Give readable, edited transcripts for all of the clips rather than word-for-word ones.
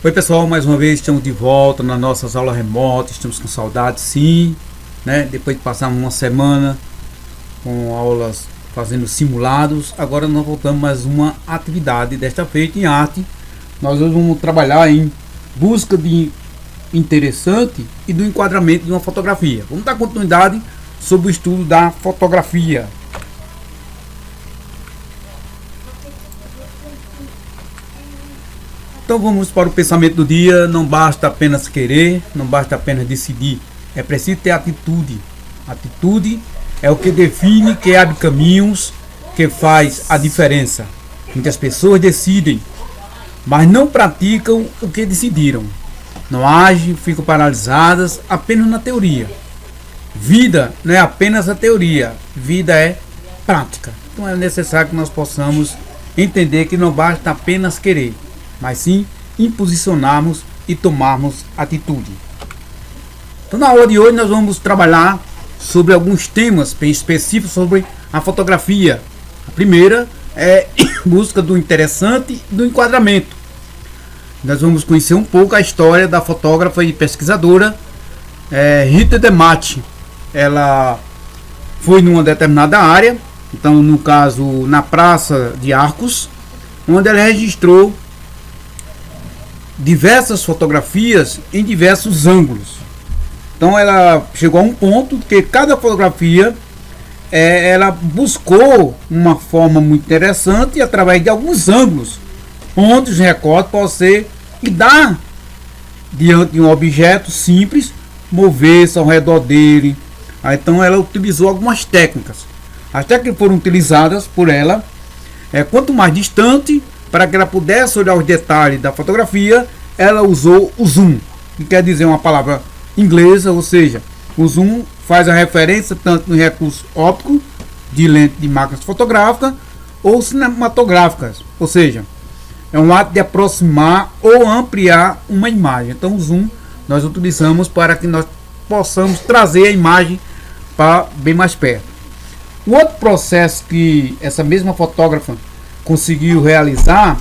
Oi pessoal, mais uma vez estamos de volta nas nossas aulas remotas. Estamos com saudade, sim, né? Depois de passar uma semana com aulas fazendo simulados, agora nós voltamos mais uma atividade, desta feita em arte. Nós vamos trabalhar em busca de interessante e do enquadramento de uma fotografia. Vamos dar continuidade sobre o estudo da fotografia. Então vamos para o pensamento do dia. Não basta apenas querer, não basta apenas decidir, é preciso ter atitude. Atitude é o que define, que abre caminhos, que faz a diferença. Muitas pessoas decidem, mas não praticam o que decidiram. Não agem, ficam paralisadas apenas na teoria. Vida não é apenas a teoria, vida é prática. Então é necessário que nós possamos entender que não basta apenas querer, mas sim imposicionarmos e tomarmos atitude. Então na aula de hoje nós vamos trabalhar sobre alguns temas bem específicos sobre a fotografia. A primeira é busca do interessante e do enquadramento. Nós vamos conhecer um pouco a história da fotógrafa e pesquisadora Rita Demati. Ela foi numa determinada área, então no caso na Praça de Arcos, onde ela registrou diversas fotografias em diversos ângulos. Então ela chegou a um ponto que cada fotografia ela buscou uma forma muito interessante, através de alguns ângulos, onde os recortes podem ser e dar diante de um objeto simples, mover-se ao redor dele. Então ela utilizou algumas técnicas. As técnicas foram utilizadas por ela quanto mais distante, para que ela pudesse olhar os detalhes da fotografia, ela usou o zoom, que quer dizer uma palavra inglesa, ou seja, o zoom faz a referência tanto no recurso óptico de lente de máquinas fotográficas ou cinematográficas, ou seja, é um ato de aproximar ou ampliar uma imagem. Então o zoom nós utilizamos para que nós possamos trazer a imagem para bem mais perto. O outro processo que essa mesma fotógrafa conseguiu realizar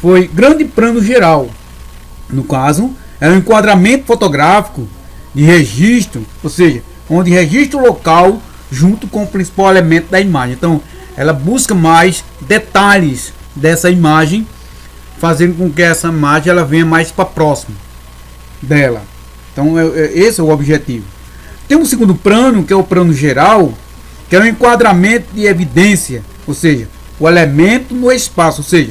foi grande plano geral. No caso, é um enquadramento fotográfico de registro, ou seja, onde registra o local junto com o principal elemento da imagem. Então, ela busca mais detalhes dessa imagem, fazendo com que essa imagem ela venha mais para próximo dela. Então, esse é o objetivo. Tem um segundo plano, que é o plano geral, que é um enquadramento de evidência, ou seja, o elemento no espaço, ou seja,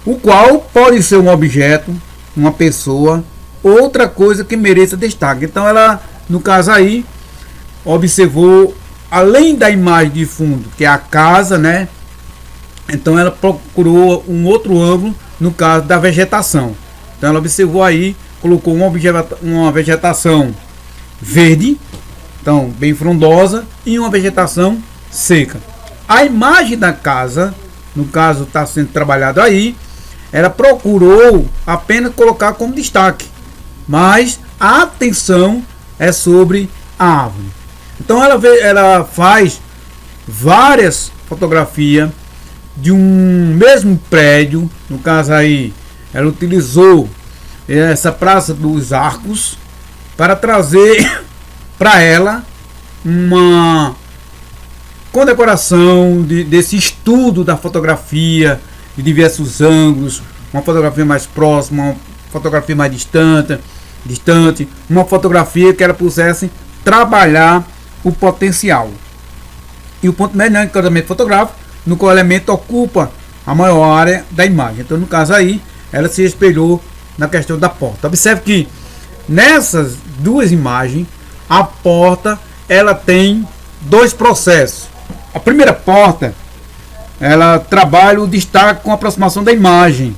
o qual pode ser um objeto, uma pessoa, outra coisa que mereça destaque. Então ela, no caso aí, observou, além da imagem de fundo, que é a casa, né? Então ela procurou um outro ângulo, no caso da vegetação. Então ela observou aí, colocou uma vegetação verde, então bem frondosa, e uma vegetação seca. A imagem da casa, no caso está sendo trabalhado aí, ela procurou apenas colocar como destaque, mas a atenção é sobre a árvore. Então ela faz várias fotografias de um mesmo prédio. No caso aí, ela utilizou essa Praça dos Arcos para trazer para ela uma condecoração desse estudo da fotografia de diversos ângulos, uma fotografia mais próxima, uma fotografia mais distante, uma fotografia que ela pudesse trabalhar o potencial. E o ponto médio é o enquadramento fotográfico, no qual o elemento ocupa a maior área da imagem. Então, no caso aí, ela se espelhou na questão da porta. Observe que nessas duas imagens, a porta ela tem dois processos. A primeira porta, ela trabalha o destaque com a aproximação da imagem.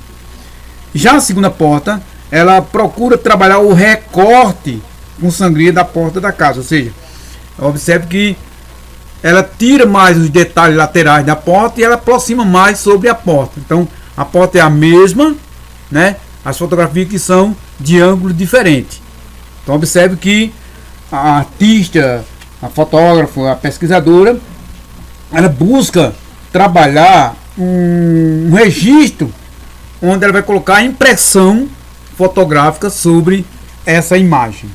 Já a segunda porta, ela procura trabalhar o recorte com sangria da porta da casa. Ou seja, observe que ela tira mais os detalhes laterais da porta e ela aproxima mais sobre a porta. Então, a porta é a mesma, né? As fotografias que são de ângulo diferente. Então, observe que a artista, a fotógrafa, a pesquisadora, ela busca trabalhar um registro onde ela vai colocar a impressão fotográfica sobre essa imagem.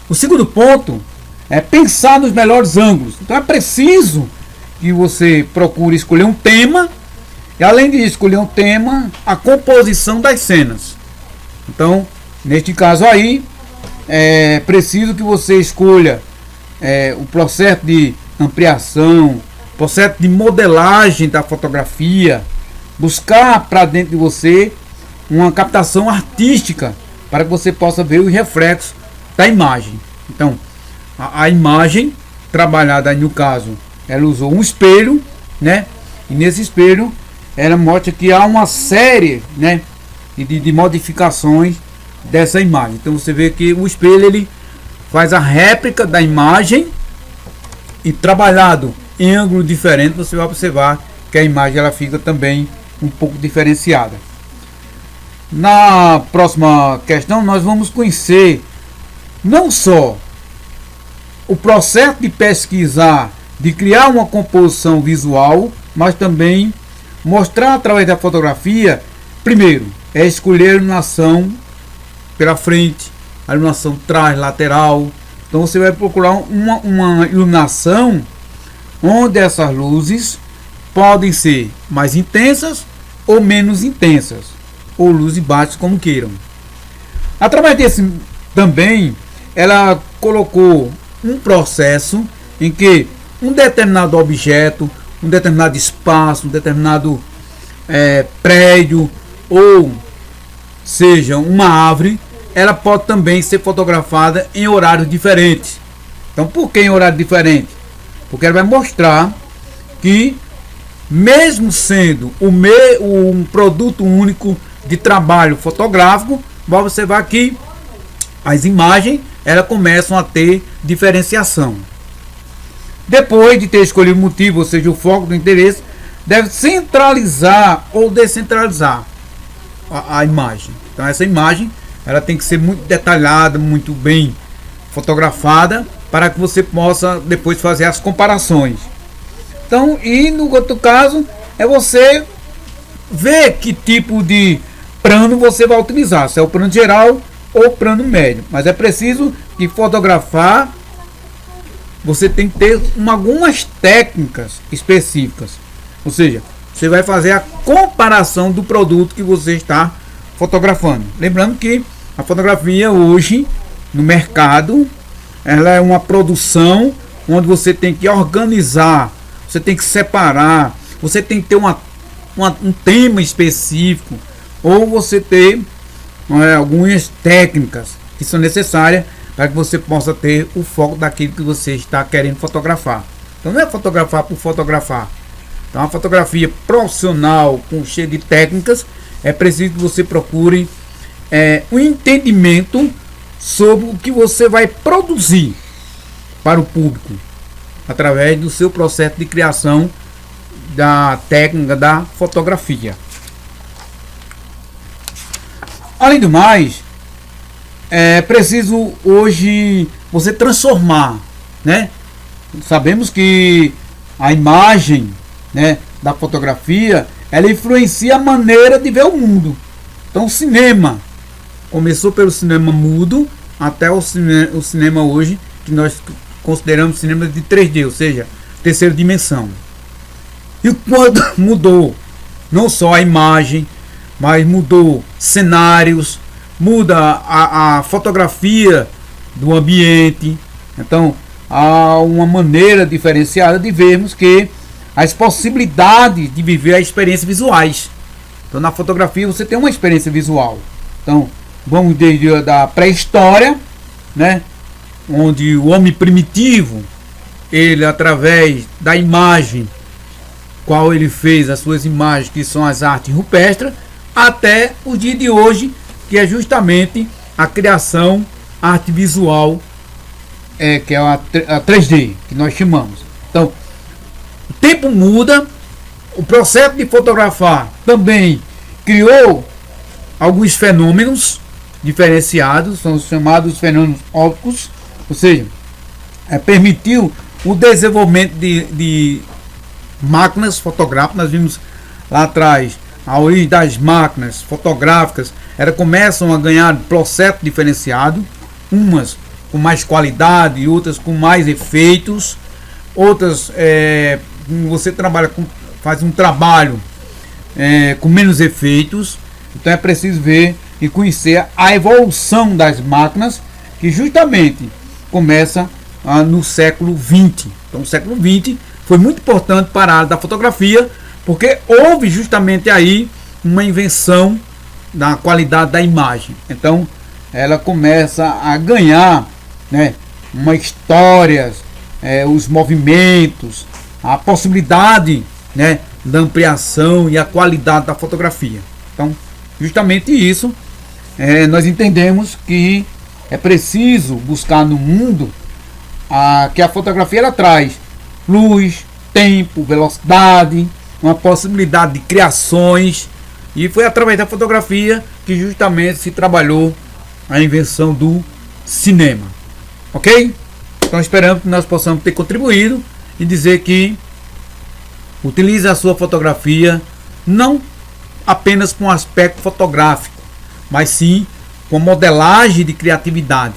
O segundo ponto é pensar nos melhores ângulos. Então é preciso que você procure escolher um tema, e além de escolher um tema, a composição das cenas. Então, neste caso aí, é preciso que você escolha o processo de ampliação, processo de modelagem da fotografia, buscar para dentro de você uma captação artística para que você possa ver os reflexos da imagem. Então, a imagem trabalhada aí no caso, ela usou um espelho, né? E nesse espelho ela mostra que há uma série, né, de modificações dessa imagem. Então você vê que o espelho ele faz a réplica da imagem e trabalhado em ângulo diferente, você vai observar que a imagem ela fica também um pouco diferenciada. Na próxima questão nós vamos conhecer não só o processo de pesquisar, de criar uma composição visual, mas também mostrar através da fotografia, primeiro, é escolher a iluminação pela frente, a iluminação trás, lateral. Então você vai procurar uma iluminação onde essas luzes podem ser mais intensas ou menos intensas, ou luzes baixas, como queiram. Através desse também, ela colocou um processo em que um determinado objeto, um determinado espaço, um determinado prédio, ou seja, uma árvore, ela pode também ser fotografada em horários diferentes. Então, por que em horário diferente? Porque ela vai mostrar que, mesmo sendo um produto único de trabalho fotográfico, vai observar que as imagens elas começam a ter diferenciação. Depois de ter escolhido o motivo, ou seja, o foco do interesse, deve centralizar ou descentralizar a imagem. Então essa imagem ela tem que ser muito detalhada, muito bem fotografada, para que você possa depois fazer as comparações. Então, e no outro caso, é você ver que tipo de plano você vai utilizar, se é o plano geral ou plano médio. Mas é preciso que fotografar, você tem que ter algumas técnicas específicas. Ou seja, você vai fazer a comparação do produto que você está fotografando. Lembrando que a fotografia hoje no mercado, ela é uma produção onde você tem que organizar, você tem que separar, você tem que ter um tema específico, ou você ter algumas técnicas que são necessárias para que você possa ter o foco daquilo que você está querendo fotografar. Então não é fotografar por fotografar. Então a fotografia profissional, com cheio de técnicas, é preciso que você procure um entendimento sobre o que você vai produzir para o público, através do seu processo de criação da técnica da fotografia. Além do mais, é preciso hoje você transformar, né? Sabemos que a imagem, né, da fotografia, ela influencia a maneira de ver o mundo. Então o cinema começou pelo cinema mudo até o cinema hoje, que nós consideramos cinema de 3D, ou seja, terceira dimensão. E quando mudou não só a imagem, mas mudou cenários, muda a fotografia do ambiente. Então há uma maneira diferenciada de vermos que as possibilidades de viver as experiências visuais. Então na fotografia você tem uma experiência visual. Então vamos desde da pré-história, né, onde o homem primitivo, ele através da imagem, qual ele fez as suas imagens, que são as artes rupestres, até o dia de hoje, que é justamente a criação arte visual, que é a 3D, que nós chamamos. Então, o tempo muda, o processo de fotografar também criou alguns fenômenos diferenciados, são os chamados fenômenos ópticos, ou seja, permitiu o desenvolvimento de máquinas fotográficas. Nós vimos lá atrás a origem das máquinas fotográficas, elas começam a ganhar processo diferenciado, umas com mais qualidade e outras com mais efeitos, outras você faz um trabalho com menos efeitos. Então é preciso ver e conhecer a evolução das máquinas, que justamente começa no século XX. Então o século XX foi muito importante para a área da fotografia, porque houve justamente aí uma invenção da qualidade da imagem. Então ela começa a ganhar, né, uma história, os movimentos, a possibilidade, né, da ampliação e a qualidade da fotografia. Então justamente isso, nós entendemos que é preciso buscar no mundo que a fotografia ela traz luz, tempo, velocidade, uma possibilidade de criações, e foi através da fotografia que justamente se trabalhou a invenção do cinema. Ok? Então esperamos que nós possamos ter contribuído e dizer que utilize a sua fotografia não apenas com aspecto fotográfico, mas sim com modelagem de criatividade.